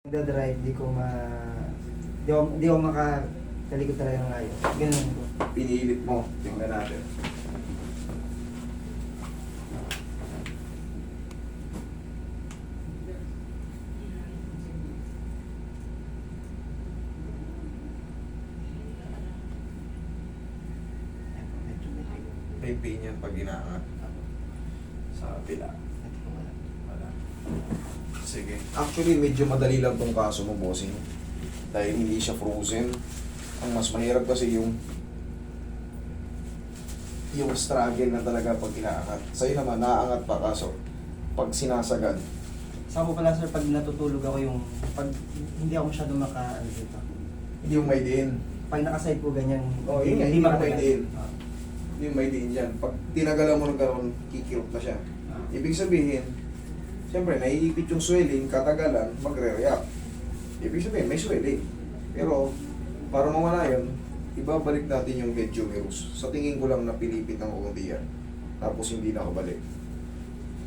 Nagda-drive, di ko makatalikod talaga ng ayos. Ganun ko. Pinilit mo. Tingnan natin. May pain yan pag inaangat. Sa pila. Wala. Sige. Actually, medyo madali lang tong kaso mo, bossing. Dahil hindi siya frozen. Ang mas mahirap kasi yung struggle na talaga pag inaangat. Sa'yo naman, naaangat pa kaso pag sinasagad. Sa ko pala sir, pag natutulog ako pag hindi ako masyado dito. Hindi yung may diin. Pag nakaside po ganyan, Oh, yun nga, hindi makatagal. may diin. Ah. Hindi yung may diin dyan. Pag tinagalan mo ng gano'n, kikirot na siya. Ibig sabihin, siyempre, naiipit yung swelling, katagalan, magre-react. Ibig sabihin, may swelling. Pero, para mawala yun, ibabalik natin yung head humerus. Sa tingin ko lang napilipit ng konti yan. Tapos hindi nakabalik.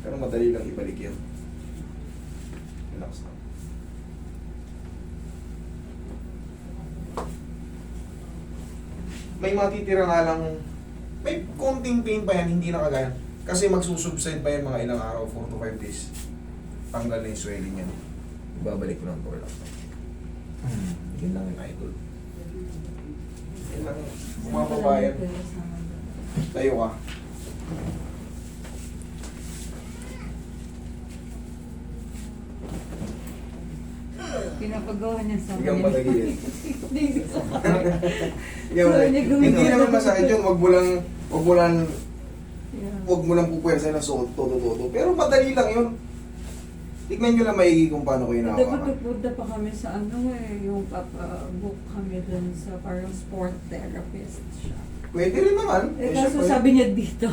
Pero madali lang ibalik yan. Relax na. May matitira nga lang, may konting pain pa yan, hindi nakagaya. Kasi magsusubside pa yan mga ilang araw, 4 to 5 days. Tanggal na yung swelling yan. Ibabalik ko lang po lang. Yun lang yung idol. Yun lang. Mga babayan. Tayo ka. Pinapagawa niya sa Ikaw matagilid. Ikaw Sabi niya, gumagawa. Hindi naman masakit yun. Wag Yeah. mo lang pupuwersa ng suot, todo. Pero madali lang yun. Tignan nyo lang maigi kung paano ko hinahawakan. Punta pa kami sa yung papabook kami dun sa parang sport therapist siya. Pwede rin naman. Kaso syempre, sabi niya dito,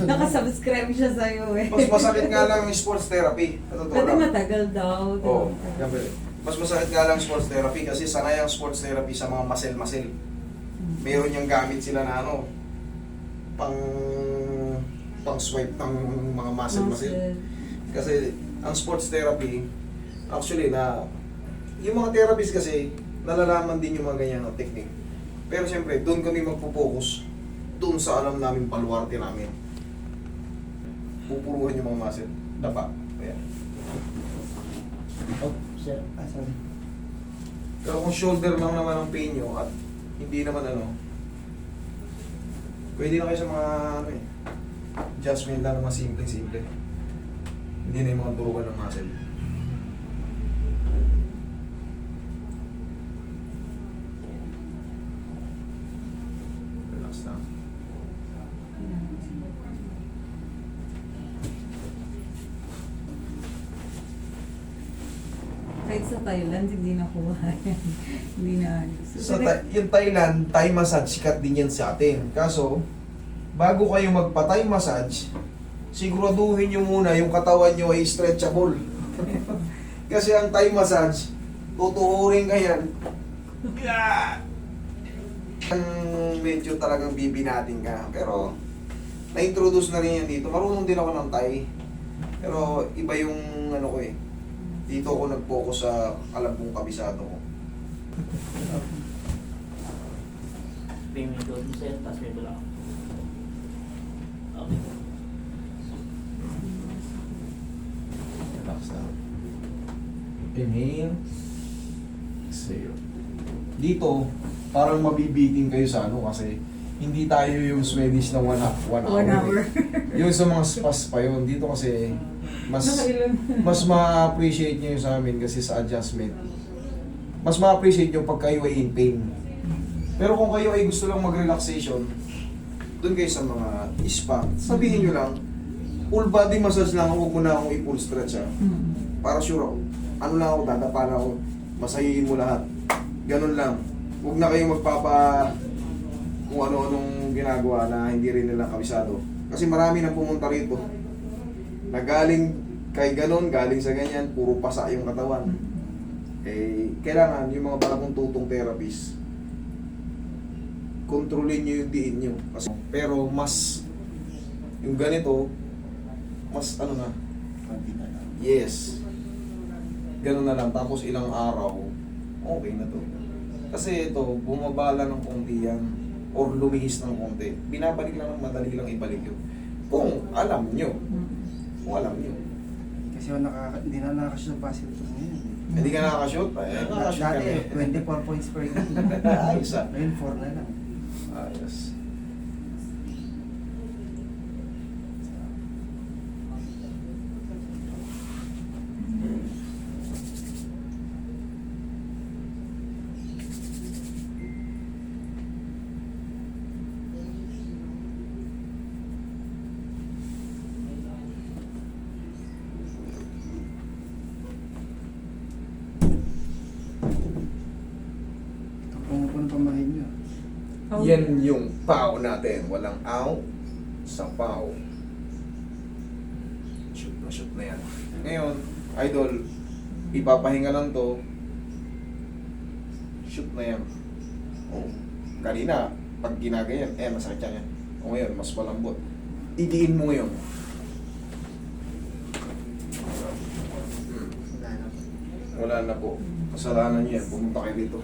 nakasubscribe siya sa'yo eh. mas masakit nga lang yung sports therapy. Totoo Pwede lang. matagal daw. Oo. Mas masakit nga lang sports therapy kasi sanay ang sports therapy sa mga muscle. Meron yung gamit sila na pang swipe ng mga muscle. Kasi ang sports therapy, actually yung mga therapist kasi nalalaman din yung mga ganyan na technique. Pero siyempre, doon kami magpo-focus doon sa alam namin baluarte namin. Pupuruhan yung mga muscle. Dapa. Ayan. Oh, sir. Sorry. Pero kung shoulder lang naman ang pain nyo at hindi naman pwede na kayo sa mga adjustment lang naman simple. Hindi na yung mga turukan ng muscle. Relax na. Kahit sa Thailand, hindi nakuha yan. Hindi na. Yung Thailand, Thai massage, sikat din yan sa atin. Kaso, bago kayo magpa-Thai massage, siguraduhin nyo muna yung katawan nyo ay stretchable. Kasi ang Thai massage, tutuhurin ka yan. Ang medyo talagang bibinating ka. Pero, na-introduce na rin yan dito. Marunong din ako ng Thai. Pero, iba yung ko eh. Dito ako nag-focus sa alam kong kabisado ko. Payment code mo sir, tapos may bulak. Okay. Relax na. Inhale. Exhale. Dito, parang mabibiting kayo sa kasi hindi tayo yung Swedish na 1 hour. 1 hour. Yung sa mga spas pa yun. Dito kasi, Nakailan. mas ma-appreciate nyo yung sa amin kasi sa adjustment. Mas ma-appreciate nyo pag kayo ay in pain. Pero kung kayo ay gusto lang mag-relaxation, doon kayo sa mga spa, sabihin nyo lang, full body massage lang, huwag mo na akong i-full stretch para sure ako. Ano lang ako, dadapa na ako, masahihin mo lahat. Ganun lang. Huwag na kayo kung ano-anong ginagawa na hindi rin nila kabisado. Kasi marami nang pumunta rito na galing kay ganon, galing sa ganyan, puro pasa yung katawan. Kailangan yung mga bagong tutong therapist, kontrolin nyo yung diin nyo. Pero yung ganito, mas Yes. Ganun na lang. Tapos ilang araw, okay na to. Kasi ito, bumabala ng konti yan. Or lumihis ng konti. Binabalik lang ng madali lang ibalik yun. Kung alam nyo. Kung alam nyo. Kasi hindi na nakakashoot ng basketball ngayon. Hindi ka nakakashoot? Eh, nakakashoot Dati, kami. 24 points per game. Ayos ah. Ngayon, 4 na lang. Ayos. Kung po ng pamahin nyo. Yan yung pau natin. Walang aw sa pau. Shoot na yan. Ngayon, idol, ipapahinga lang to. Shoot na yan. Oh. Kanina, pag ginagayan, masakit yan. O ngayon, mas malambot. Idiin mo ngayon. Wala na. Wala na po. Kasalanan niyo yan. Pumunta kayo dito.